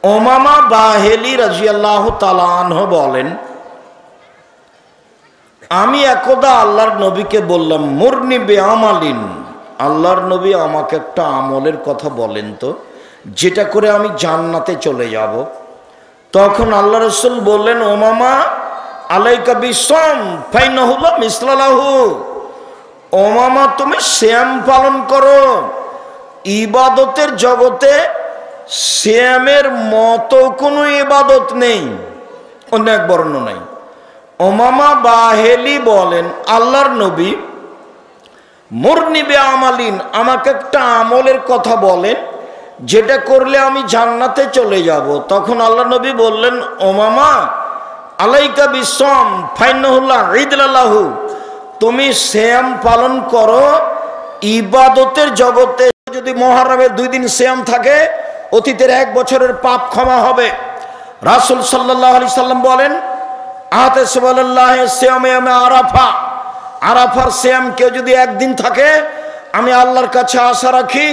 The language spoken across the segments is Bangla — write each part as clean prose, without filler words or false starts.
উমামা বাহিলি রাদিয়াল্লাহু তাআলা আনহু বলেন, আমি একদা আল্লাহর নবীকে বললাম, মুরনি বিআমালিন, আল্লাহর নবী আমাকে একটা আমলের কথা বলেন তো, যেটা করে আমি জান্নাতে চলে যাব। তখন আল্লাহ রাসূল বললেন, উমামা আলাইকা বিসম ফাইনাহু মিসলাহু, উমামা তুমি সিয়াম পালন করো। ইবাদতের জগতে সিয়ামের মতো কোনো ইবাদত নেই, অন্য এক বর্ণ নাই। উমামা বাহিলি বলেন, আল্লাহর নবী মুরনি বিআমালিন, আমাকে একটা আমলের কথা বলেন যেটা করলে আমি জান্নাতে চলে যাব। তখন আল্লাহ নবী বললেন, উমামা আলাইকা বিসম ফাইনাহুল্লাহ ঈদলাহু, তুমি সিয়াম পালন করো। ইবাদতের জগতে যদি মুহররমের 2 দিন সিয়াম থাকে, অতীতের 1 বছরের পাপ ক্ষমা হবে। রাসূল সাল্লাল্লাহু আলাইহি সাল্লাম বলেন, আতাসবাল্লাহ সিয়ামে আরাফা, আরাফার সিয়াম কেউ যদি 1 দিন থাকে, আমি আল্লাহর কাছে আশা রাখি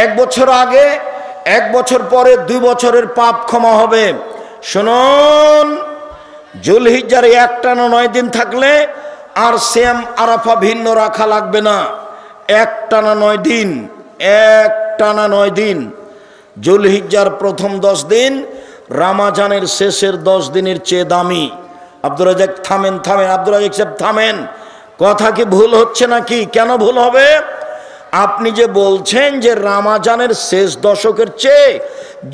1 বছর আগে 1 বছর পরে 2 বছরের পাপ ক্ষমা হবে। শুনুন, জুলহিজ্জার 1 টানা 9 দিন থাকলে আর সিয়াম আরাফা ভিন্ন রাখা লাগবে না। 1 টানা 9 দিন, 1 টানা 9 দিন। জুলহিজ্জার প্রথম 10 দিন রমজানের শেষের 10 দিনের চেয়ে দামি। আব্দুর রাজ্জাক থামেন, আব্দুর রাজ্জাক সাহেব থামেন, কথা কি ভুল হচ্ছে নাকি? কেন ভুল হবে? আপনি যে বলছেন যে রমজানের শেষ দশকের চেয়ে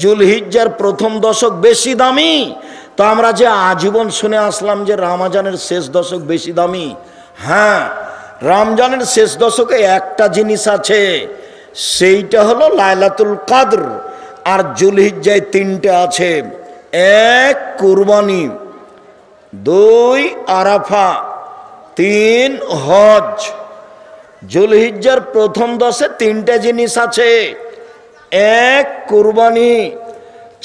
জুলহিজ্জার প্রথম দশক বেশি দামি, তো আমরা যে আজীবন শুনে আসলাম যে রমজানের শেষ দশক বেশি দামি। হ্যাঁ, রমজানের শেষ দশকে একটা জিনিস আছে, সেইটা হলো লাইলাতুল কদর। আর জুলহিজ্জায় 3টে আছে, 1 কুরবানি, 2 আরাফা, 3 হজ। জুলহিজ্জার প্রথম 10-এ 3টে জিনিস আছে। 1 কুরবানি,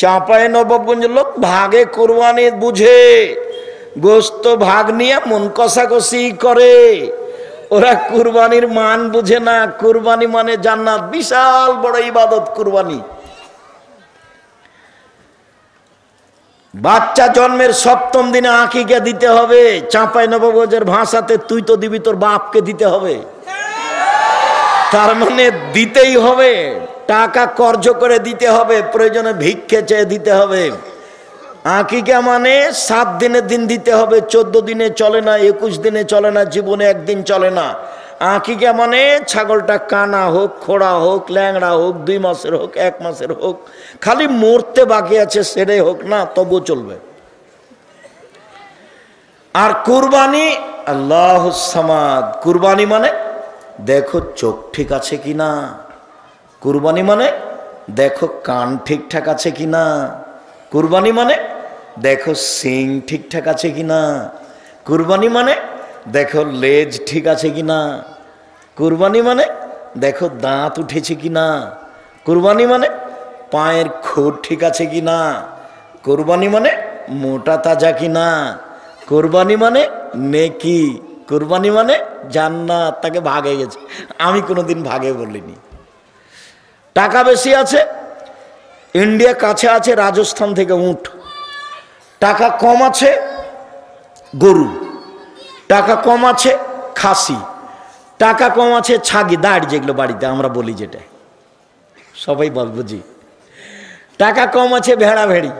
চাঁপায় নবাবগঞ্জ লোক ভাগে কুরবানি বুঝে, গোস্ত ভাগ নিয়ে মন কষাকষি করে, ওরা কুরবানির মান বুঝে না। কুরবানি মানে জান্নাত, বিশাল বড় ইবাদত কুরবানি। বাচ্চা জন্মের 7ম দিনে আকিকা দিতে হবে। চাঁপাই নবাবগঞ্জের ভাষাতে তুই তো দিবি, তোর বাপকে দিতে হবে। তার মানে দিতেই হবে, টাকা কর্জ করে দিতে হবে, প্রয়োজনে ভিক্ষে চেয়ে দিতে হবে। আকিকা মানে 7 দিনের দিন দিতে হবে, 14 দিনে চলে না, 21 দিনে চলে না, জীবনে 1 দিন চলে না। আকিকা মানে ছাগলটা কানা হোক, খোড়া হোক, ল্যাংড়া হোক, 2 মাসের হোক, 1 মাসের হোক, খালি মরতে বাকি আছে সেটাই হোক না, তবু চলবে। আর কুরবানি, আল্লাহুস সামাদ, কুরবানি মানে দেখো চোখ ঠিক আছে কিনা, কুরবানি মানে দেখো কান ঠিকঠাক আছে কিনা, কুরবানি মানে দেখো সিং ঠিকঠাক আছে কিনা, কুরবানি মানে দেখো লেজ ঠিক আছে কিনা, কুরবানি মানে দেখো দাঁত উঠেছে কিনা, কুরবানি মানে পায়ের খুর ঠিক আছে কিনা, কুরবানি মানে মোটা তাজা কিনা, কুরবানি মানে নেকি, কুরবানি মানে জান্নাত, তাকে ভাগে গেছে। আমি কোনোদিন ভাগে বলিনি। টাকা বেশি আছে, ইন্ডিয়া কাছে আছে, রাজস্থান থেকে উট। টাকা কম আছে, গরু। টাকা কম আছে, খাসি। টাকা কম আছে, ছাগি, দাঁড়, যেগুলো বাড়িতে আমরা বলি, যেটা সবাই বুঝি। টাকা কম আছে, ভেড়া ভেড়ি।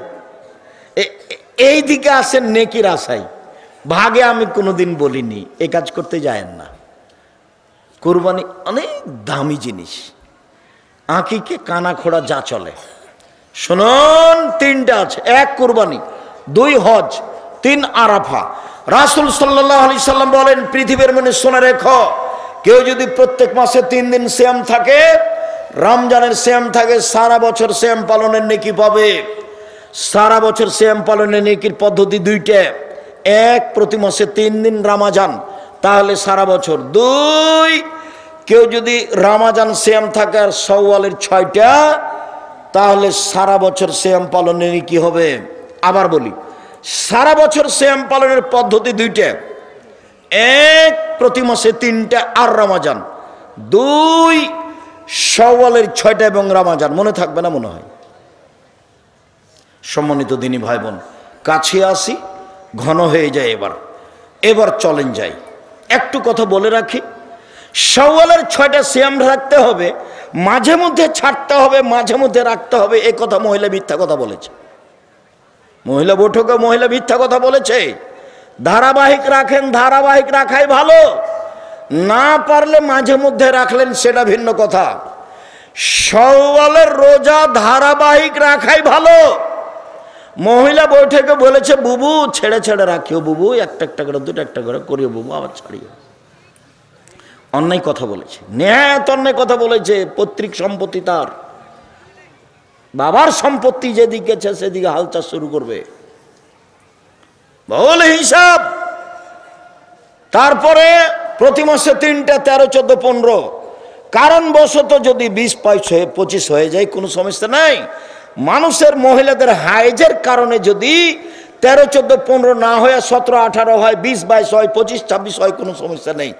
এই দিকে আসেন নেকির আশায়। ভাগে আমি কোনোদিন বলিনি, এ কাজ করতে যায়েন না। কুরবানি অনেক দামি জিনিস। আঁকিকে কানা খোড়া যা চলে। শুনুন, 3টা আছে, 1 কুরবানি, 2 হজ, 3 আরাফা। রাসূল সাল্লাল্লাহু আলাইহি সাল্লাম বলেন, পৃথিবীর মনে শুনে রেখো, কেউ যদি প্রত্যেক মাসে 3 দিন সিয়াম থাকে, রমজানের সিয়াম থাকে, সারা বছর সিয়াম পালনের নেকি পাবে। সারা বছর সিয়াম পালনের নেকির পদ্ধতি 2টা। 1, প্রতি মাসে 3 দিন রমজান, তাহলে সারা বছর। 2, কেউ যদি রমজান সিয়াম থাকে আর শাওয়ালের 6টা, তাহলে সারা বছর সিয়াম পালনের নেকি হবে। আবার বলি, সারা বছর সিয়াম পালনের পদ্ধতি 2টা। 1, প্রতি মাসে 3টা আর রমজান। 2, শাওয়ালের 6টা এবং রমজান। মনে থাকবে না মনে হয়? সম্মানিত দিনী ভাই বোন, কাছে আসি, ঘন হয়ে যায়। এবার চলেন যাই। একটু কথা বলে রাখি, শাওয়ালের 6টা সিয়াম রাখতে হবে, মাঝে মধ্যে ছাড়তে হবে, মাঝে মধ্যে রাখতে হবে। এ কথা মহিলা মিথ্যা কথা বলেছে। মহিলা বৈঠকে মহিলা মিথ্যা কথা বলেছে। ধারাবাহিক রাখেন, ধারাবাহিক রাখাই ভালো। না পারলে মাঝে মধ্যে রাখলেন, সেটা ভিন্ন কথা। শাওয়ালের রোজা ধারাবাহিক রাখাই ভালো। মহিলা বৈঠকে বলেছে বুবু ছেড়ে ছেড়ে রাখিও, বুবু একটা একটা করে, দুটো একটা করে করিও, বুবু আবার ছাড়িও। অন্যায় কথা বলেছে, ন্যায়ত অন্যায় কথা বলেছে। পৈতৃক সম্পত্তি তার, বাবার সম্পত্তি যেদিকে সেদিকে হাল চাষ শুরু করবে, বহুল হিসাব। তারপরে প্রতি মাসে 3টা, 13, 14, 15। কারণবশত যদি 20, 25 হয়ে যায় কোনো সমস্যা নাই। মানুষের মহিলাদের হাইজের কারণে যদি 13, 14, 15 না হয়, 17, 18 হয়, 20, 22 হয়, 25, 26 হয়, কোনো সমস্যা নেই।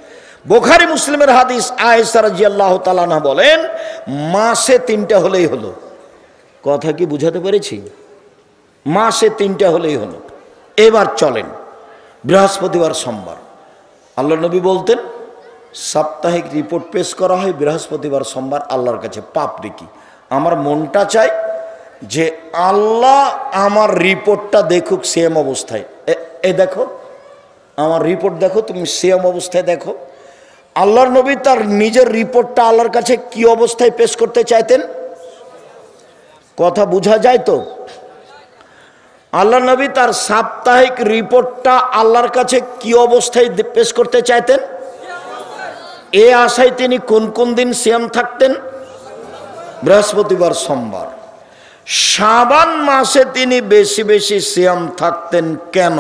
বুখারী মুসলিমের হাদিস, আয়েশা রাদিয়াল্লাহু তাআলা আনহা বলেন মাসে 3টা হলেই হলো। কথা কি বুঝাতে পেরেছি? মাসে 3টা হলেই হলো। এবার চলেন, বৃহস্পতিবার, সোমবার। আল্লাহ নবী বলতেন সাপ্তাহিক রিপোর্ট পেশ করা হয় বৃহস্পতিবার, সোমবার আল্লাহর কাছে পাপ দেখি। আমার মনটা চাই যে আল্লাহ আমার রিপোর্টটা দেখুক সেম অবস্থায়। এ দেখো আমার রিপোর্ট, দেখো তুমি সেম অবস্থায় দেখো। আল্লাহর নবী তার নিজের রিপোর্টটা আল্লাহর কাছে কি অবস্থায় পেশ করতে চাইতেন? কথা বোঝা যায় তো? আল্লাহ নবী তার সাপ্তাহিক রিপোর্টটা আল্লাহর কাছে কি অবস্থায় পেশ করতে চাইতেন? এ আশায় তিনি কোন কোন দিন সিয়াম থাকতেন? বৃহস্পতিবার, সোমবার। শাবান মাসে তিনি বেশি বেশি সিয়াম থাকতেন কেন?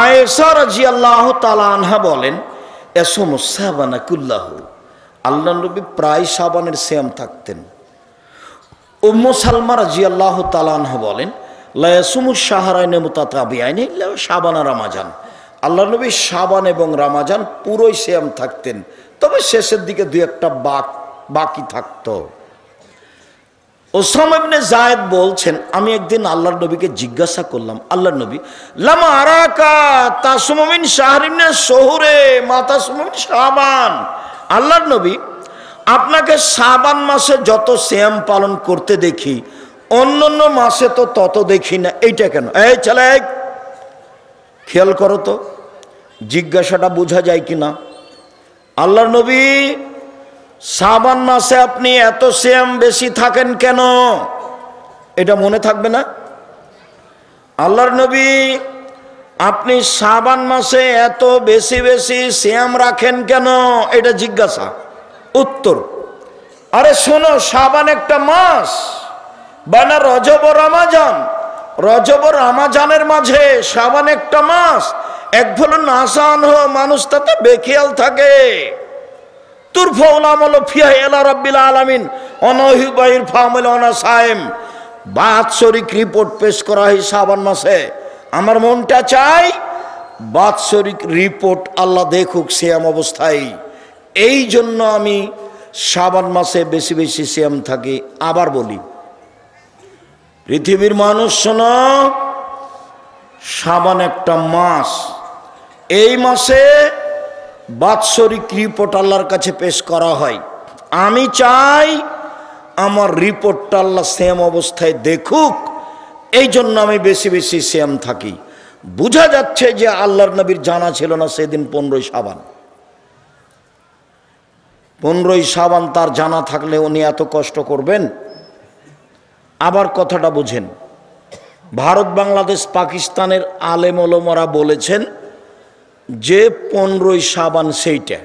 আয়েশা রাদিয়াল্লাহু তাআলা আনহা বলেন ইয়াসুমু শাবানা কুল্লাহু, আল্লাহ নবী প্রায় শাবানের সিয়াম থাকতেন। উম্মু সালমা রাদিয়াল্লাহু তাআলা আনহা বলেন লা ইয়াসুমু শাহরাইনি মুতাতাবিআইনি ইল্লা শাবান আর রমাজান, আল্লাহ নবী শাবান এবং রমাজান পুরোই সিয়াম থাকতেন, তবে শেষের দিকে 2-1টা বাকি থাকতো। ওসামা ইবনে যায়েদ বলছেন আমি একদিন আল্লাহর নবীকে জিজ্ঞাসা করলাম, আল্লাহর নবী লামা আরাকা তাসুমু মিন শাহরিন শুহুরে মা তাসুমু মিন শাবান, আল্লাহর নবী আপনাকে শাবান মাসে যত সিয়াম পালন করতে দেখি অন্যান্য মাসে তো তত দেখি না, এইটা কেন? এই ছেলে খেয়াল করো তো, জিজ্ঞাসাটা বোঝা যায় কিনা। আল্লাহর নবী শাবান মাসে আপনি এত সিয়াম বেশি থাকেন কেন? এটা মনে থাকবে না? আল্লাহর নবী আপনি শাবান মাসে এত বেশি বেশি সিয়াম রাখেন কেন? এটা জিজ্ঞাসা। উত্তর, আরে শোনো, শাবান একটা মাস, বানা রজব ও রমাজান, রজব ও রমাজানের মাঝে শাবান একটা মাস। এক হলো নাসান হো, মানুষ তাতে বেখেয়াল থাকে। তুরফাউল আমালু ফিহা ইলা রাব্বিল আলামিন অনহিবাইর ফামিল অনা সায়েম, বাৎসরিক রিপোর্ট পেশ করা হয় শাবান মাসে। আমার মনটা চাই বাৎসরিক রিপোর্ট আল্লাহ দেখুক সিয়াম অবস্থায়। এই জন্য আমি শাবান মাসে বেশি বেশি সিয়াম থাকি। আবার বলি, পৃথিবীর মানুষ শোনো, শাবান একটা মাস, এই মাসে বাৎসরিক রিপোর্ট আল্লাহর কাছে পেশ করা হয়। আমি চাই আমার রিপোর্টটা আল্লাহ সেম অবস্থায় দেখুক, এই জন্য আমি বেশি বেশি সিয়াম থাকি। বোঝা যাচ্ছে যে আল্লাহর নবীর জানা ছিল না সেদিন 15ই শাবান। 15ই শাবান তার জানা থাকলে উনি এত কষ্ট করবেন? আবার কথাটা বুঝেন, ভারত, বাংলাদেশ, পাকিস্তানের আলেম ওলামারা বলেছেন যে 15ই শাবান সেইটা,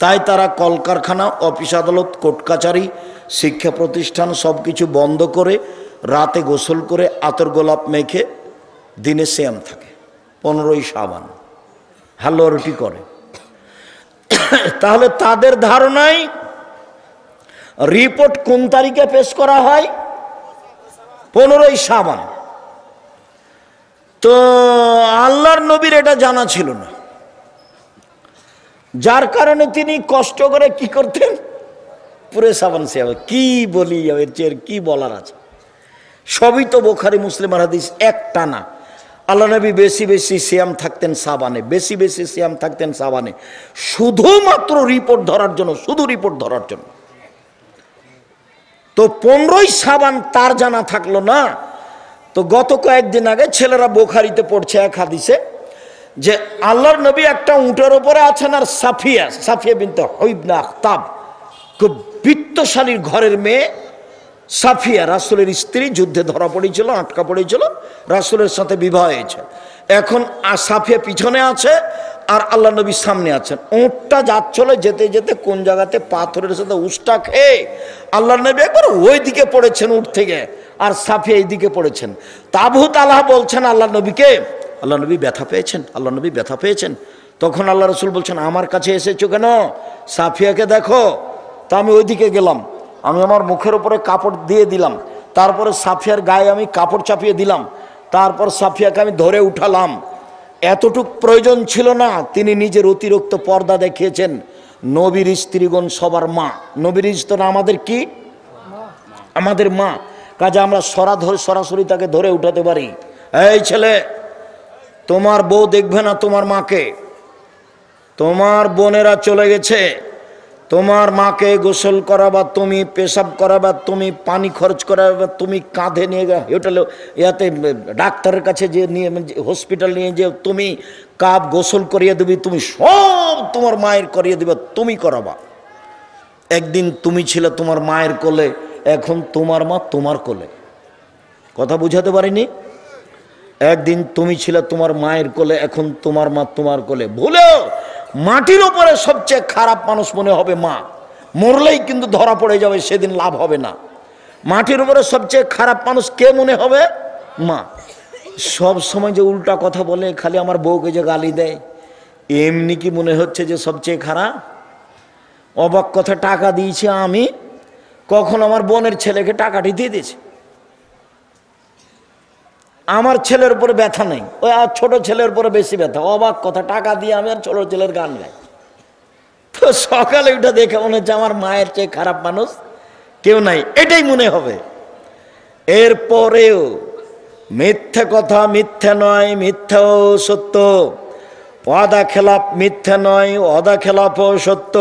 তাই তারা কলকারখানা, অফিস আদালত, কোর্ট কাচারি, শিক্ষা প্রতিষ্ঠান সব কিছু বন্ধ করে রাতে গোসল করে আতর গোলাপ মেখে দিনে সিয়াম থাকে 15ই শাবান, হালুয়া রুটি করে। তাহলে তাদের ধারণায় রিপোর্ট কোন তারিখে পেশ করা হয়? 15ই শাবান। তো আল্লাহর নবীর এটা জানা ছিল না, যার কারণে তিনি কষ্ট করে কি করতেন? পুরো শাবান সিয়াম। কি বলি, এর চেয়ে কি বলার আছে? সবই তো বুখারী মুসলিমের হাদিস, একটা না। আল্লাহ নবী বেশি বেশি সিয়াম থাকতেন সাবানে, বেশি বেশি সিয়াম থাকতেন সাবানে, শুধুমাত্র রিপোর্ট ধরার জন্য, শুধু রিপোর্ট ধরার জন্য। তো 15ই সাবান তার জানা থাকলো না। তো গত কয়েকদিন আগে ছেলেরা বুখারীতে পড়ছে এক হাদিসে যে আল্লাহর নবী একটা উটের উপরে আছেন, আর সাফিয়া বিনতে হুয়াইব আখতাব, খুব বিত্তশালীর ঘরের মেয়ে সাফিয়া, রাসূলের স্ত্রী, যুদ্ধে ধরা পড়েছিল, আটকা পড়েছিল, রাসূলের সাথে বিবাহ হয়েছে। এখন সাফিয়া পিছনে আছে আর আল্লাহ নবী সামনে আছেন। উটটা যাচ্ছিল, যেতে যেতে কোন জায়গাতে পাথরের সাথে উষ্টা খেয়ে আল্লাহ নবী একবার ওই দিকে পড়েছেন উট থেকে, আর সাফিয়া এই দিকে পড়েছেন। আবু তালহা বলছেন আল্লাহ নবীকে, আল্লাহ নবী ব্যথা পেয়েছেন, আল্লাহ নবী ব্যথা পেয়েছেন। তখন আল্লাহ রসুল বলছেন, আমার কাছে এসেছো কেন? সাফিয়াকে দেখো। তা আমি ওইদিকে গেলাম, আমি আমার মুখের উপরে কাপড় দিয়ে দিলাম, তারপরে সাফিয়ার গায়ে আমি কাপড় চাপিয়ে দিলাম, তারপর সাফিয়াকে আমি ধরে উঠালাম। এতটুক প্রয়োজন ছিল না, তিনি নিজের অতিরিক্ত পর্দা দেখিয়েছেন। নবীর স্ত্রীগণ সবার মা, নবীর স্ত্রী আমাদের কি? আমাদের মা। কাজে আমরা সরাসরি তাকে ধরে উঠাতে পারি। এই ছেলে, তোমার বউ দেখবে না তোমার মাকে, তোমার বোনেরা চলে গেছে, তোমার মাকে গোসল করাবা তুমি, পেশাব করাবা তুমি, পানি খরচ করাবা তুমি, কাঁধে নিয়ে হোটেলে ইয়াতে ডাক্তারের কাছে যে নিয়ে হসপিটাল নিয়ে যে তুমি, কাপ গোসল করিয়ে দিবি তুমি, সব তোমার মায়ের করিয়ে দিবে, তুমি করাবা। একদিন তুমি ছিলে তোমার মায়ের কোলে, এখন তোমার মা তোমার কোলে। কথা বুঝাতে পারিনি? একদিন তুমি ছিলে তোমার মায়ের কোলে, এখন তোমার মা তোমার কোলে। ভুলেও মাটির ওপরে সবচেয়ে খারাপ মানুষ মনে হবে মা, মরলেই কিন্তু ধরা পড়ে যাবে, সেদিন লাভ হবে না। মাটির উপরে সবচেয়ে খারাপ মানুষ কে মনে হবে? মা। সব সময় যে উল্টা কথা বলে, খালি আমার বউকে যে গালি দেয়, এমনি কি মনে হচ্ছে যে সবচেয়ে খারাপ? অবাক কথা, টাকা দিয়েছি আমি, কখন আমার বোনের ছেলেকে টাকাটি দিয়ে দিয়েছে। আমার ছেলের উপরে ব্যথা নেই, ওই আর ছোট ছেলের উপরে বেশি ব্যথা। অবাক কথা, টাকা দিয়ে আমি আর ছোট ছেলের গান গাই। তো সকালে উঠে দেখে মনে হচ্ছে আমার মায়ের চেয়ে খারাপ মানুষ কেউ নাই, এটাই মনে হবে। এরপরেও মিথ্যা কথা মিথ্যা নয়, মিথ্যাও সত্য। ওয়াদা খেলাপ মিথ্যা নয়, ওয়াদা খেলাপও সত্য।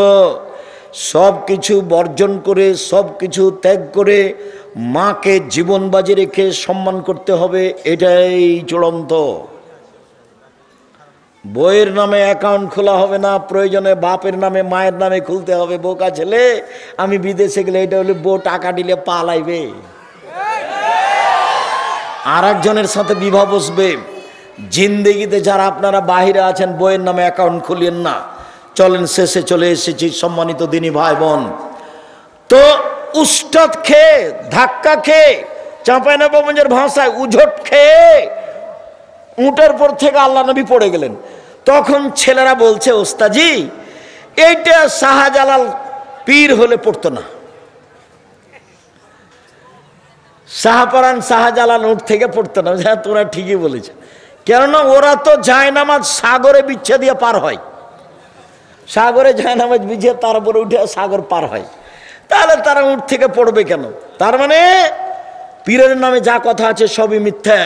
সব কিছু বর্জন করে, সব কিছু ত্যাগ করে মাকে জীবন বাজি রেখে সম্মান করতে হবে, এটাই চূড়ান্ত। বইয়ের নামে অ্যাকাউন্ট খোলা হবে না, প্রয়োজনে বাপের নামে মায়ের নামে খুলতে হবে। বোকা ছেলে, আমি বিদেশে গেলে এটা হলে বউ টাকা দিলে পালাইবে, আর একজনের সাথে বিবাহ বসবে। জিন্দেগিতে যারা আপনারা বাহিরে আছেন, বইয়ের নামে অ্যাকাউন্ট খুলিয়েন না। চলেন, শেষে চলে এসেছি সম্মানিত দিনী ভাই বোন। তো উস্তাদ খেয়ে, ধাক্কা খেয়ে, চাঁপাইনবাবগঞ্জের ভাষায় উঝট খেয়ে উটের পর থেকে আল্লাহ নবী পড়ে গেলেন। তখন ছেলেরা বলছে, ওস্তাজি এইটা শাহজালাল পীর হলে পড়তো না। শাহপরান শাহজালাল উঠ থেকে পড়তো না। হ্যাঁ, তোরা ঠিকই বলেছে, কেননা ওরা তো জায়নামাজ সাগরে বিচ্ছা দিয়ে পার হয়, সাগরে জায়নামাজ বিছিয়ে তারপরে উঠে সাগর পার হয়, তাহলে তারা উঠ থেকে পড়বে কেন? তার মানে পীরের নামে যা কথা আছে সবই মিথ্যা।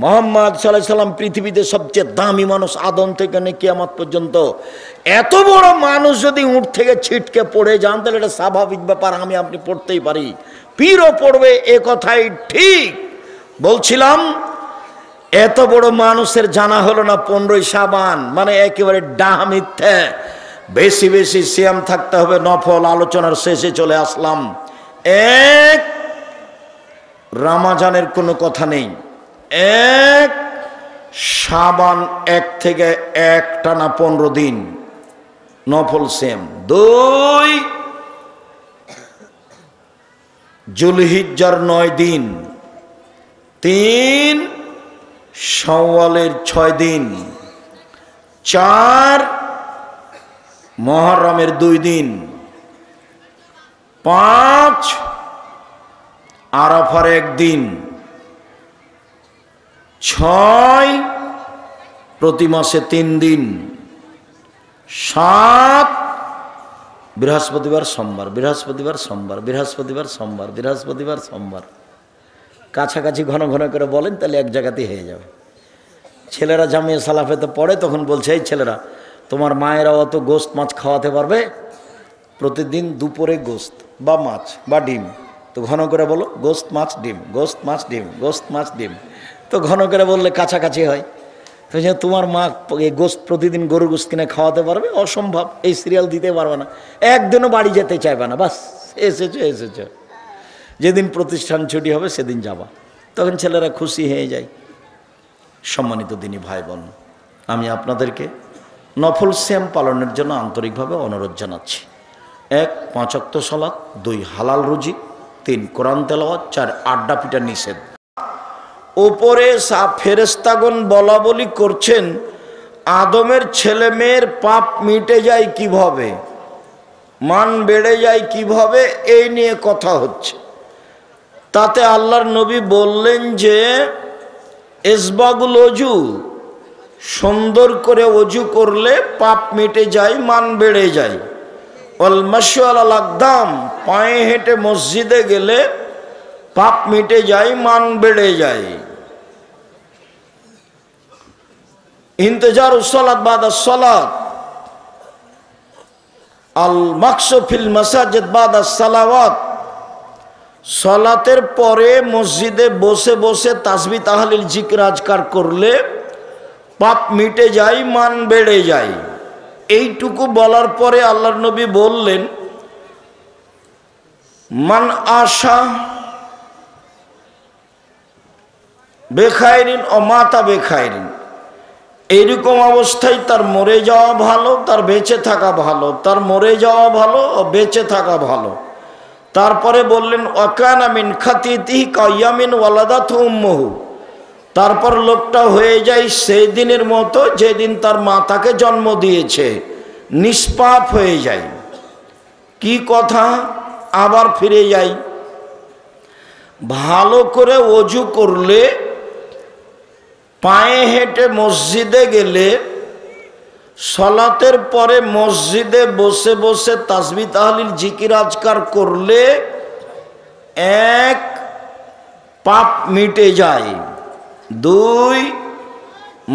মুহাম্মদ সাল্লাল্লাহু আলাইহি সাল্লাম পৃথিবীতে সবচেয়ে দামি মানুষ, আদম থেকে নিয়ে কিয়ামত পর্যন্ত। এত বড় মানুষ যদি উঠ থেকে ছিটকে পড়ে যান, তাহলে এটা স্বাভাবিক ব্যাপার, আমি আপনি পড়তেই পারি, পীরও পড়বে, এ কথাই ঠিক। বলছিলাম, এত বড় মানুষের জানা হলো না 15ই শাবান, মানে একেবারে ডাহা মিথ্যা। বেশি বেশি সিয়াম থাকতে হবে, নফল। আলোচনার শেষে চলে আসলাম। এক, রমজানের কোনো কথা নেই। এক, শাবান 1 থেকে 1 টানা 15 দিন নফল সিয়াম। 2, জুলহিজ্জার 9 দিন। 3, শাওয়ালের 6 দিন। 4, মুহররমের 2 দিন। 5, আরাফার 1 দিন। 6, প্রতি মাসে 3 দিন। 7, বৃহস্পতিবার সোমবার, বৃহস্পতিবার সোমবার, বৃহস্পতিবার সোমবার, বৃহস্পতিবার সোমবার। কাছাকাছি ঘন ঘন করে বলেন, তাহলে এক জায়গাতেই হয়ে যাবে। ছেলেরা জামিয়া সালাফেতে পড়ে, তখন বলছে, এই ছেলেরা, তোমার মায়েরা অত গোস্ত মাছ খাওয়াতে পারবে? প্রতিদিন দুপুরে গোস্ত বা মাছ বা ডিম, তো ঘন করে বলো গোস্ত মাছ ডিম, গোস্ত মাছ ডিম, গোস্ত মাছ ডিম। তো ঘন করে বললে কাছাকাছি হয়। তো তোমার মা এই গোস্ত প্রতিদিন গরুর গোস্ত কিনে খাওয়াতে পারবে? অসম্ভব, এই সিরিয়াল দিতে পারবে না, একদিনও বাড়ি যেতে চাইবে না, বাস এসেছো। যেদিন প্রতিষ্ঠান ছুটি হবে সেদিন যাবা। তখন ছেলেরা খুশি হয়ে যায়। সম্মানিত দিনী ভাই বোন, আমি আপনাদেরকে নফল সিয়াম পালনের জন্য আন্তরিকভাবে অনুরোধ জানাচ্ছি। 1. 5 ওয়াক্ত সালাত, 2. হালাল রুজি, 3. কোরআন তেলাওয়াত, 4. আড্ডা পিটা নিষেধ। ওপরে ফেরেশতাগণ বলা বলি করছেন, আদমের ছেলে মেয়ের পাপ মিটে যায় কিভাবে, মান বেড়ে যায় কিভাবে, এই নিয়ে কথা হচ্ছে। তাতে আল্লাহর নবী বললেন যে ইসবাগুল অজু, সুন্দর করে অজু করলে পাপ মিটে যায়, মান বেড়ে যায়। ওয়াল মাশু আলাল আকদাম, পায়ে হেঁটে মসজিদে গেলে পাপ মিটে যায়, মান বেড়ে যায়। ইন্তেজারুস সালাত বাদাস সালাত, আল মাকসু ফিল মাসাজিদ বাদাস সালাওয়াত, সালাতের পরে মসজিদে বসে বসে তাসবিহ তাহলিল জিকির আজকার করলে পাপ মিটে যায়, মান বেড়ে যায়। এইটুকু বলার পরে আল্লাহর নবী বললেন, মান আশা বেখায়রিন ও মাতা বেখায়রিন, এইরকম অবস্থায় তার মরে যাওয়া ভালো, তার বেঁচে থাকা ভালো, তার মরে যাওয়া ভালো ও বেঁচে থাকা ভালো। তারপরে বললেন ওয়াকানা মিন খাতিতিহি কায়ামিন ওয়ালাদাতহু উম্মুহু, তারপর লোকটা হয়ে যায় সেই দিনের মতো যেদিন তার মা তাকে জন্ম দিয়েছে, নিষ্পাপ হয়ে যায়। কি কথা, আবার ফিরে যাই। ভালো করে ওযু করলে, পায়ে হেঁটে মসজিদে গেলে, সালাতের পরে মসজিদে বসে বসে তাসবিহ তাহলিল জিকির আজকার করলে 1. পাপ মিটে যায়, 2.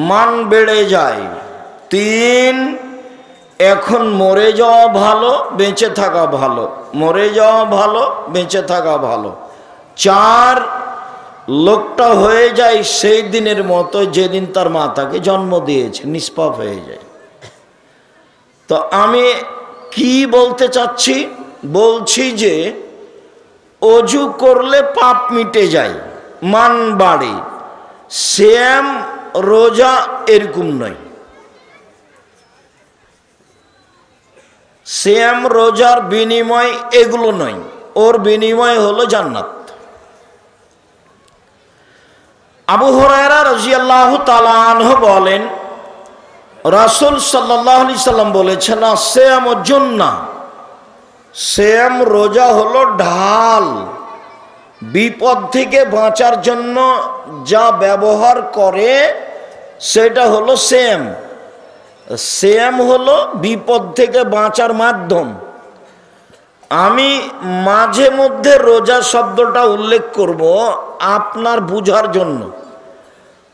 মান বেড়ে যায়, 3. এখন মরে যাওয়া ভালো, বেঁচে থাকা ভালো, মরে যাওয়া ভালো, বেঁচে থাকা ভালো, 4. লোকটা হয়ে যায় সেই দিনের মতো যেদিন তার মা তাকে জন্ম দিয়েছে, নিষ্পাপ হয়ে যায়। তো আমি কি বলতে চাচ্ছি, বলছি যে অজু করলে পাপ মিটে যায়, মান বাড়ে। সিয়াম রোজা এরকম নয়। সিয়াম রোজার বিনিময় এগুলো নয়, ওর বিনিময় হলো জান্নাত। আবু হুরায়রা রাদিয়াল্লাহু তাআলা আনহু বলেন, রাসূল সাল্লাল্লাহু আলাইহি সাল্লাম বলেছেন, সিয়াম জান্নাহ, সিয়াম রোজা হলো ঢাল। বিপদ থেকে বাঁচার জন্য যা ব্যবহার করে সেটা হলো সিয়াম। সিয়াম হলো বিপদ থেকে বাঁচার মাধ্যম। আমি মাঝে মধ্যে রোজা শব্দটা উল্লেখ করব আপনার বুঝার জন্য,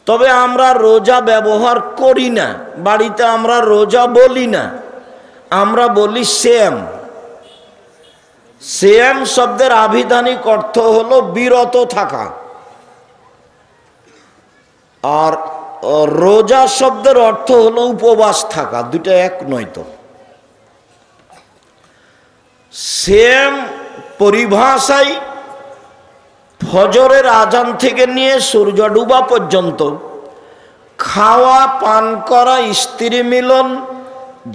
তবে আমরা রোজা ব্যবহার করি না, বাড়িতে আমরা রোজা বলি না, আমরা বলি সিয়াম। সিয়াম শব্দের আভিধানিক অর্থ হলো বিরত থাকা, আর রোজা শব্দের অর্থ হলো উপবাস থাকা, দুটো এক নয় তো। সিয়াম পরিভাষায় ফজরের আজান থেকে নিয়ে সূর্য ডুবা পর্যন্ত খাওয়া, পান করা, স্ত্রী মিলন,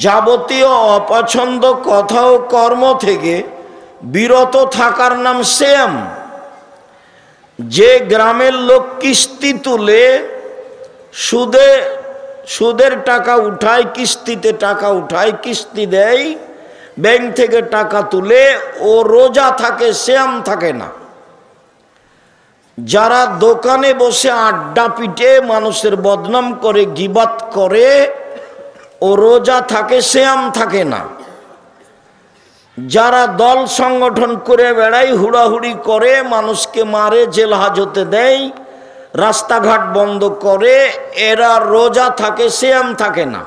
যাবতীয় অপছন্দ কথা ও কর্ম থেকে বিরত থাকার নাম সিয়াম। যে গ্রামের লোক কিস্তি তুলে সুদের টাকা উঠায়, কিস্তিতে টাকা উঠায়, কিস্তি দেয়, ব্যাংক থেকে টাকা তুলে, ও রোজা থাকে, সিয়াম থাকে না। যারা দোকানে বসে আড্ডা পিটে মানুষের বদনাম করে, গীবাত করে, ও রোজা থাকে, সিয়াম থাকে না। যারা দল সংগঠন করে বেড়ায়, হুড়াহুড়ি করে, মানুষকে মারে, জেল হাজতে দেয়, রাস্তাঘাট বন্ধ করে, এরা রোজা থাকে, সিয়াম থাকে না।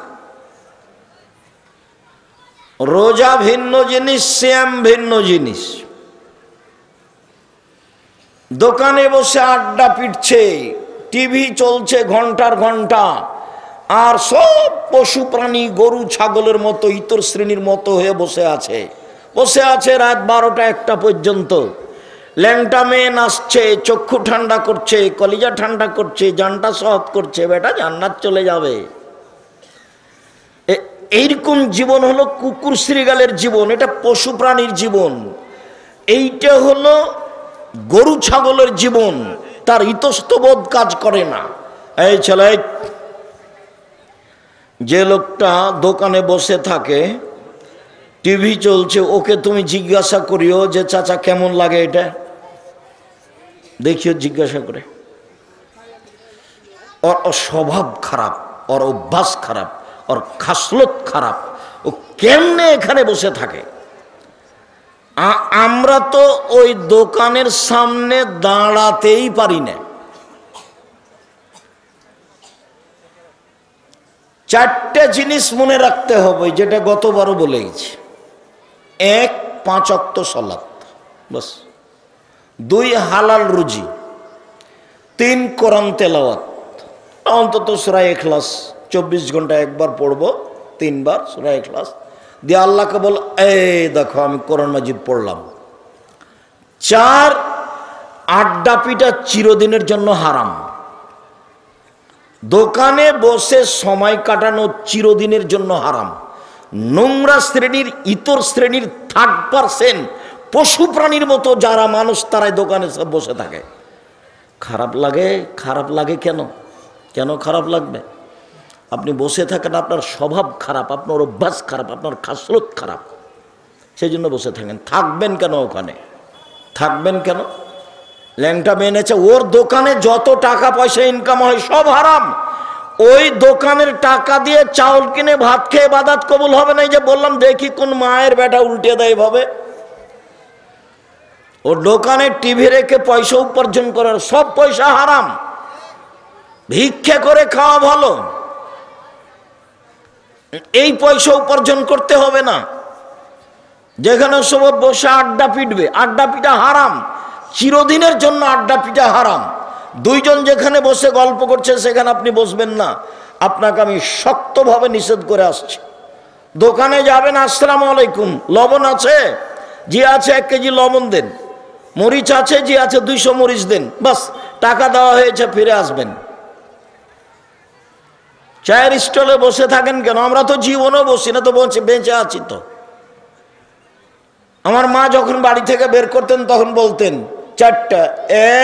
রোজা ভিন্ন জিনিস, সিয়াম ভিন্ন জিনিস। দোকানে বসে আড্ডা পিটছে, টিভি চলছে ঘন্টার ঘন্টা, আর সব পশু প্রাণী গরু ছাগলের মতো ইতর শ্রেণীর মতো হয়ে বসে আছে রাত 12টা 1টা পর্যন্ত। ল্যাংটা মেয়ে নাচছে, চক্ষু ঠান্ডা করছে, কলিজা ঠান্ডা করছে, জানটা সহৎ করছে, বেটা জান্নাত চলে যাবে। এইরকম জীবন হলো কুকুর শ্রীগালের জীবন, এটা পশু প্রাণীর জীবন। এইটা হলো গরু ছাগলের জীবন, তার ইতস্তবোধ কাজ করে না। এই ছেলে, যে লোকটা দোকানে বসে থাকে, টিভি চলছে, ওকে তুমি জিজ্ঞাসা করিও যে চাচা কেমন লাগে এটা, দেখিও জিজ্ঞাসা করে। ওর স্বভাব খারাপ, ওর অভ্যাস খারাপ, ওর খাসলত খারাপ, ও কেমনে এখানে বসে থাকে। আমরা তো ওই দোকানের সামনে দাঁড়াতেই পারি না। 4টে জিনিস মনে রাখতে হবে, যেটা গতবারও বলে গেছি। 1, 5 ওয়াক্ত সালাত, বাস। 2, হালাল রুজি। 3, কোরআন তেলাওয়াত, অন্তত সূরা ইখলাস 24 ঘন্টায় একবার পড়বো, 3 বার সূরা ইখলাস দিয়ে আল্লাহকে বল, এই দেখো আমি কোরআন মাজিদ পড়লাম। 4, আড্ডা পিটা চিরদিনের জন্য হারাম। দোকানে বসে সময় কাটানো চিরদিনের জন্য হারাম। নোংরা শ্রেণীর, ইতর শ্রেণীর, 3rd পশু প্রাণীর মতো যারা মানুষ, তারাই দোকানে সব বসে থাকে। খারাপ লাগে। খারাপ লাগে কেন? কেন খারাপ লাগবে? আপনি বসে থাকেন, আপনার স্বভাব খারাপ, আপনার অভ্যাস খারাপ, আপনার খাসলত খারাপ, সেই জন্য বসে থাকেন। থাকবেন কেন ওখানে? থাকবেন কেন? ল্যাংটা মেনেছে, ওর দোকানে যত টাকা পয়সা ইনকাম হয় সব হারাম। ওই দোকানের টাকা দিয়ে চাউল কিনে ভাত খেয়ে ইবাদত কবুল হবে না। যে বললাম, দেখি কোন মায়ের বেটা উল্টে দেয় ভাবে। ওর দোকানে টিভি রেখে পয়সা উপার্জন করার, সব পয়সা হারাম। ভিক্ষে করে খাওয়া ভালো, এই পয়সা উপার্জন করতে হবে না। যেখানে সব বসে আড্ডা পিটবে, আড্ডা পিটা হারাম, চিরদিনের জন্য আড্ডা পিটা হারাম। 2 জন যেখানে বসে গল্প করছে সেখানে আপনি বসবেন না, আপনাকে আমি শক্তভাবে নিষেধ করে আসছি। দোকানে যাবেন, আসসালামু আলাইকুম, লবণ আছে? জি আছে, 1 কেজি লবণ দেন। মরিচ আছে? জি আছে, 200 মরিচ দেন। বাস, টাকা দেওয়া হয়েছে, ফিরে আসবেন। চায়ের স্টলে বসে থাকেন কেন? আমরা তো জীবনও বসি না, তো বেঁচে আছি তো। আমার মা যখন বাড়ি থেকে বের করতেন তখন বলতেন 4টা: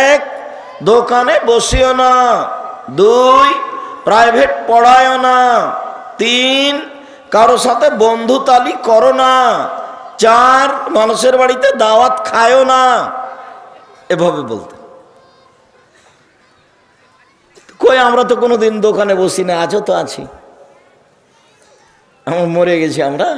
1, দোকানে বসিও না। 2, প্রাইভেট পড়ায়ও না। 3, কারো সাথে বন্ধুতালি করো না। 4, মানুষের বাড়িতে দাওয়াত খায়ও না। এভাবে বলতেন। কই, আমরা তো কোনোদিন দোকানে বসি না। আজও তো আছি, আমরা মরে গেছি। আমরা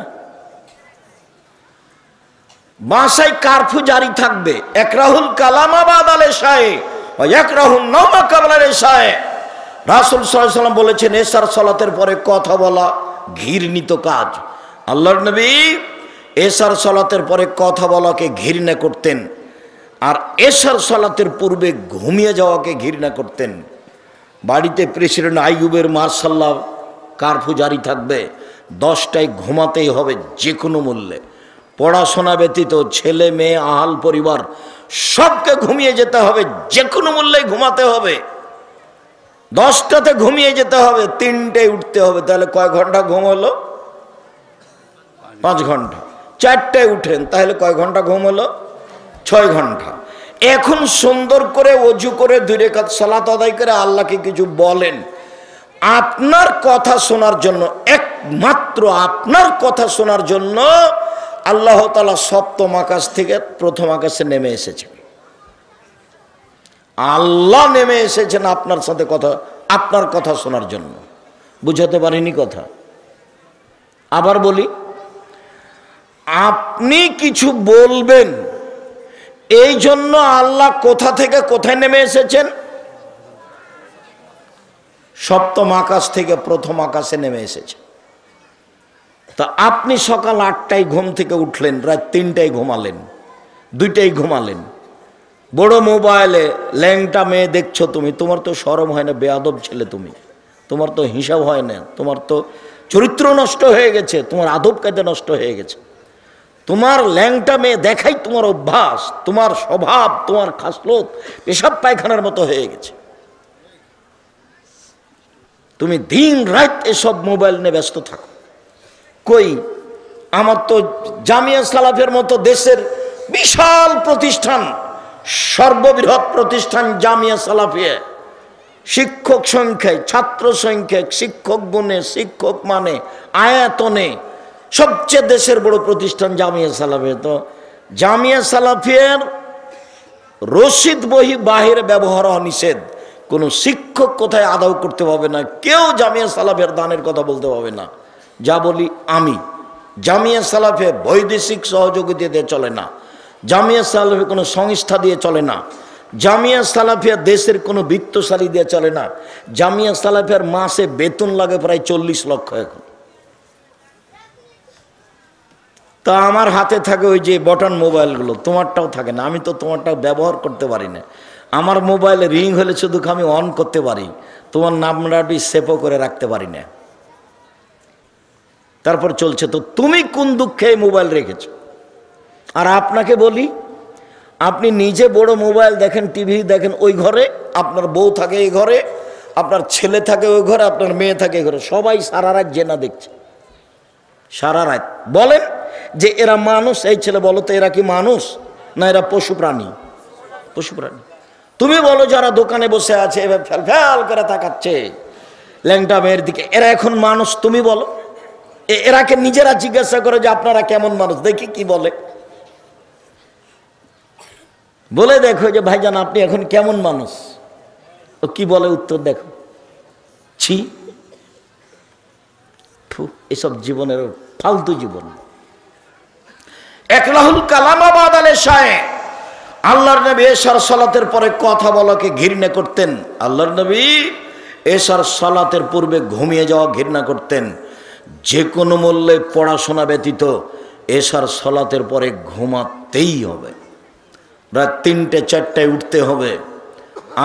বাসায় কারফিউ জারি থাকবে। একরাহুল কালামা বাদাল ইশায়ে ওয়া ইয়াকরাহুন নাওমা ক্বাবলা ইশায়ে। রাসূল সাল্লাল্লাহু আলাইহি ওয়াসাল্লাম বলেছেন, এশার সালাতের পরে কথা বলা ঘৃণিত কাজ। আল্লাহর নবী এশার সালাতের পরে কথা বলাকে ঘৃণা করতেন, আর এশার সালাতের পূর্বে ঘুমিয়ে যাওয়াকে ঘৃণা করতেন। বাড়িতে প্রেসিডেন্ট আইয়ুবের মার্শাল্লাহ কারফিউ জারি থাকবে, 10টায় ঘুমাতেই হবে যে কোনো মূল্যে। পড়াশোনা ব্যতীত ছেলে মেয়ে আহাল পরিবার সবকে ঘুমিয়ে যেতে হবে, যে কোনো মূল্যে ঘুমাতে হবে। 10টাতে ঘুমিয়ে যেতে হবে, 3টায় উঠতে হবে। তাহলে কয় ঘন্টা ঘুম হলো? 5 ঘন্টা। 4টায় উঠেন, তাহলে কয় ঘন্টা ঘুম হলো? 6 ঘন্টা। এখন সুন্দর করে ওযু করে 2 রাকাত সালাত আদায় করে আল্লাহকে কিছু বলেন। আপনার কথা শোনার জন্য, একমাত্র আপনার কথা শোনার জন্য আল্লাহ তাআলা 7ম আকাশ থেকে 1ম আকাশে নেমে এসেছেন। আল্লাহ নেমে এসেছেন আপনার সাথে কথা, আপনার কথা শোনার জন্য। বুঝাতে পারিনি কথা? আবার বলি, আপনি কিছু বলবেন, এই জন্য আল্লাহ কোথা থেকে কোথায় নেমে এসেছেন? সপ্তম আকাশ থেকে প্রথম আকাশে নেমে এসেছে। তা আপনি সকাল 8টায় ঘুম থেকে উঠলেন, রাত 3টায় ঘুমালেন, 2টায় ঘুমালেন, বড় মোবাইলে ল্যাংটা মেয়ে দেখছো তুমি, তোমার তো শরম হয় না? বেয়াদব ছেলে তুমি, তোমার তো হিসাব হয় না, তোমার তো চরিত্র নষ্ট হয়ে গেছে, তোমার আদব কায়দা নষ্ট হয়ে গেছে, তোমার ল্যাংটা মেয়ে দেখাই তোমার অভ্যাস, তোমার স্বভাব, তোমার খাসলত পেশাব পায়খানার মতো হয়ে গেছে। তুমি দিন রাত এসব মোবাইল নিয়ে ব্যস্ত থাকো। কই, আমার তো জামিয়া সালাফের মতো দেশের বিশাল প্রতিষ্ঠান, সর্ববৃহৎ প্রতিষ্ঠান জামিয়া সালাফিয়া, শিক্ষক সংখ্যায়, ছাত্র সংখ্যায়, শিক্ষক গুণে, শিক্ষক মানে, আয়াতনে সবচেয়ে দেশের বড় প্রতিষ্ঠান জামিয়া সালাফিয়া। তো জামিয়া সালাফিয়ার রশিদ বহি বাহিরে ব্যবহার হওয়া নিষেধ। কোনো শিক্ষক কোথায় আদাও করতে পারবে না, কেউ জামিয়া সালাফিয়ার দানের কথা বলতে পারবে না। যা বলি আমি, জামিয়া সালাফিয়া বৈদেশিক সহযোগিতা দিয়ে চলে না, জামিয়া সালাফিয়া কোনো সংস্থা দিয়ে চলে না, জামিয়া সালাফিয়া দেশের কোনো বিত্তশালী দিয়ে চলে না। জামিয়া সালাফিয়ার মাসে বেতন লাগে প্রায় 40 লক্ষ। এখন তা আমার হাতে থাকে ওই যে বটন মোবাইলগুলো, তোমারটাও থাকে না। আমি তো তোমারটাও ব্যবহার করতে পারি না। আমার মোবাইলে রিং হলে শুধু আমি অন করতে পারি, তোমার নাম্বারটি সেভও করে রাখতে পারি না। তারপর চলছে। তো তুমি কোন দুঃখে মোবাইল রেখেছো? আর আপনাকে বলি, আপনি নিজে বড় মোবাইল দেখেন, টিভি দেখেন, ওই ঘরে আপনার বউ থাকে, এই ঘরে আপনার ছেলে থাকে, ওই ঘরে আপনার মেয়ে থাকে, এই ঘরে সবাই সারা রাত জেনা দেখছে, সারা রাত। বলেন যে এরা মানুষ? এই ছেলে বলো তো, এরা কি মানুষ না এরা পশু প্রাণী? পশু প্রাণী। তুমি বলো যারা দোকানে বসে আছে এবার ফ্যাল ফ্যাল করে তাকাচ্ছে ল্যাংটা মেয়ের দিকে, এরা এখন মানুষ? তুমি বলো। এরাকে নিজেরা জিজ্ঞাসা করে যে আপনারা কেমন মানুষ, দেখি কি বলে। বলে দেখো যে ভাইজান আপনি এখন কেমন মানুষ, ও কি বলে উত্তর দেখো। ছি, এসব জীবনের ফালতু জীবন। একলাহুল কালামাবাদ আলে শায়ে, আল্লাহর নবী এশার সালাতের পরে কথা বলাকে ঘৃণা করতেন। আল্লাহর নবী এশার সালাতের পূর্বে ঘুমিয়ে যাওয়া ঘৃণা করতেন। যে কোনো মূল্যে পড়াশোনা ব্যতীত এশার সালাতের পরে ঘুমাতেই হবে, রাত 3টে 4টায় উঠতে হবে।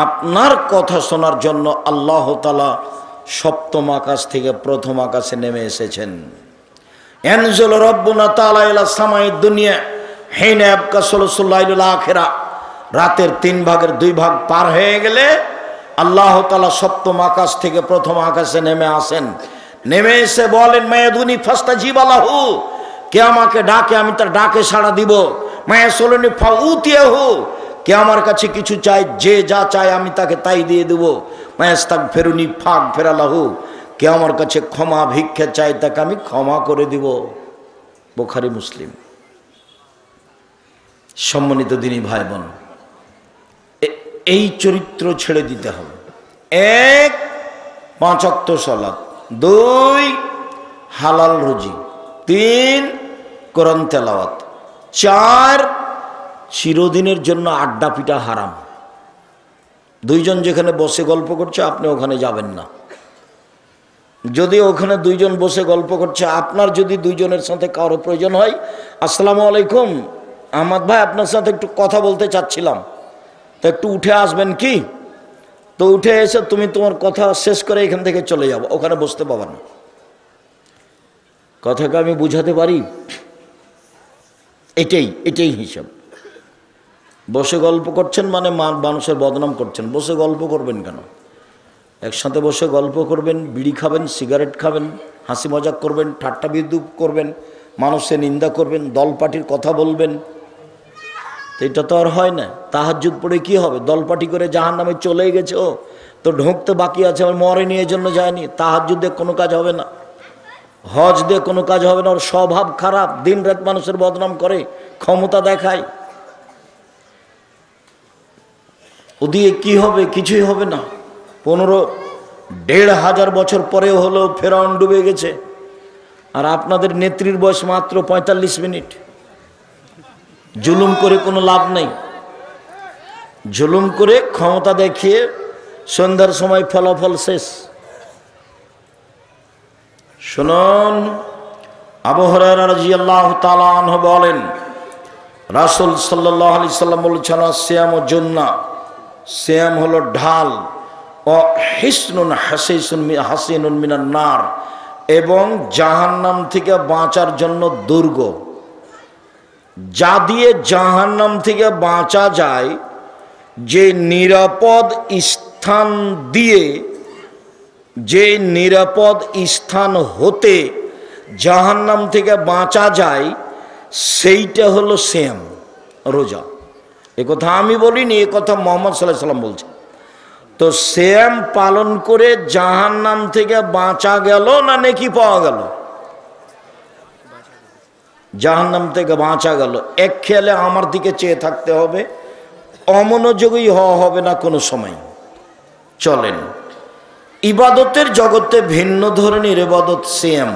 আপনার কথা শোনার জন্য আল্লাহ তাআলা সপ্তম আকাশ থেকে প্রথম আকাশে নেমে এসেছেন। ইয়ানজুলু রাব্বুনা তাআলা ইলা সামাইদ দুনিয়া হিনা ইয়াবকা সুলুসুল লাইলিল আখিরা, রাতের 3 ভাগের 2 ভাগ পার হয়ে গেলে আল্লাহ তাআলা সপ্তম আকাশ থেকে প্রথম আকাশে নেমে আসেন। নেমে এসে বলেন মায়াদুনি ফাস্তাজিব লাহু, কে আমাকে ডাকে আমি তার ডাকে সাড়া দিব। মায়াসুলুনি ফাউতিয়াহু, কে আমার কাছে কিছু চায়, যে যা চায় আমি তাকে তাই দিয়ে দেব। মায়াস্তাগফিরুনি ফাগফিরা লাহু, কে আমার কাছে ক্ষমা ভিক্ষা চায় তাকে আমি ক্ষমা করে দিব। বুখারী মুসলিম। সম্মানিত দিনী ভাই বোন, এই চরিত্র ছেড়ে দিতে হবে। 1 5 ওয়াক্ত সালাত, 2 হালাল রুজি, 3 কোরআন তেলাওয়াত, 4 চিরদিনের জন্য আড্ডা পিটা হারাম। 2 জন যেখানে বসে গল্প করছে আপনি ওখানে যাবেন না। যদি ওখানে 2 জন বসে গল্প করছে, আপনার যদি 2 জনের সাথে কারো প্রয়োজন হয়, আসসালামু আলাইকুম আহমদ ভাই, আপনার সাথে একটু কথা বলতে চাচ্ছিলাম, তো একটু উঠে আসবেন কি? তো উঠে এসে তুমি তোমার কথা শেষ করে এখান থেকে চলে যাবো, ওখানে বসতে পাবা না। কথাকে আমি বুঝাতে পারি? এটাই হিসাব। বসে গল্প করছেন মানে মানুষের বদনাম করছেন। বসে গল্প করবেন কেন? একসাথে বসে গল্প করবেন, বিড়ি খাবেন, সিগারেট খাবেন, হাসি মজাক করবেন, ঠাট্টা বিদ্রুপ করবেন, মানুষের নিন্দা করবেন, দল পার্টির কথা বলবেন। তো এটা তো আর হয় না। তাহাজ্জুদ পড়ে কি হবে? দল পার্টি করে জাহান্নামে চলেই গেছে, ও তো ঢুকতে বাকি আছে, আমার মরেনি এই জন্য যায়নি। তাহাজ্জুদ দিয়ে কোনো কাজ হবে না, হজ দিয়ে কোনো কাজ হবে না। ওর স্বভাব খারাপ, দিন রাত মানুষের বদনাম করে, ক্ষমতা দেখায়। ও দিয়ে কি হবে? কিছুই হবে না। 15,500 বছর পরেও হলো ফেরাউন ডুবে গেছে, আর আপনাদের নেত্রীর বয়স মাত্র ৪৫ মিনিট। জুলুম করে কোনো লাভ নেই। জুলুম করে ক্ষমতা দেখিয়ে সন্ধ্যার সময় ফলাফল শেষ। শুনুন, আবু হুরায়রা রাদিয়াল্লাহু তাআলা আনহু বলেন, রাসূল সাল্লাল্লাহু আলাইহি সাল্লাম বলেছেন, সিয়াম জান্নাহ, সিয়াম হলো ঢাল, ও হিসনুন হাসিনুন মিনান নার, এবং জাহান্নাম থেকে বাঁচার জন্য দুর্গ। যা দিয়ে জাহান্নাম থেকে বাঁচা যায়, যে নিরাপদ স্থান দিয়ে, যে নিরাপদ স্থান হতে জাহান্নাম থেকে বাঁচা যায়, সেইটা হলো সিয়াম, রোজা। এ কথা আমি বলিনি, এ কথা মুহাম্মদ সাল্লাল্লাহু আলাইহি ওয়াসাল্লাম বলছেন। তো সিয়াম পালন করে জাহান্নাম থেকে বাঁচা গেল না নেকি পাওয়া গেল? জাহান্নাম থেকে বাঁচা গেল। এক খেয়ালে আমার দিকে চেয়ে থাকতে হবে, অমনোযোগী হওয়া হবে না কোনো সময়। চলেন, ইবাদতের জগতে ভিন্ন ধরনের ইবাদত সিয়াম।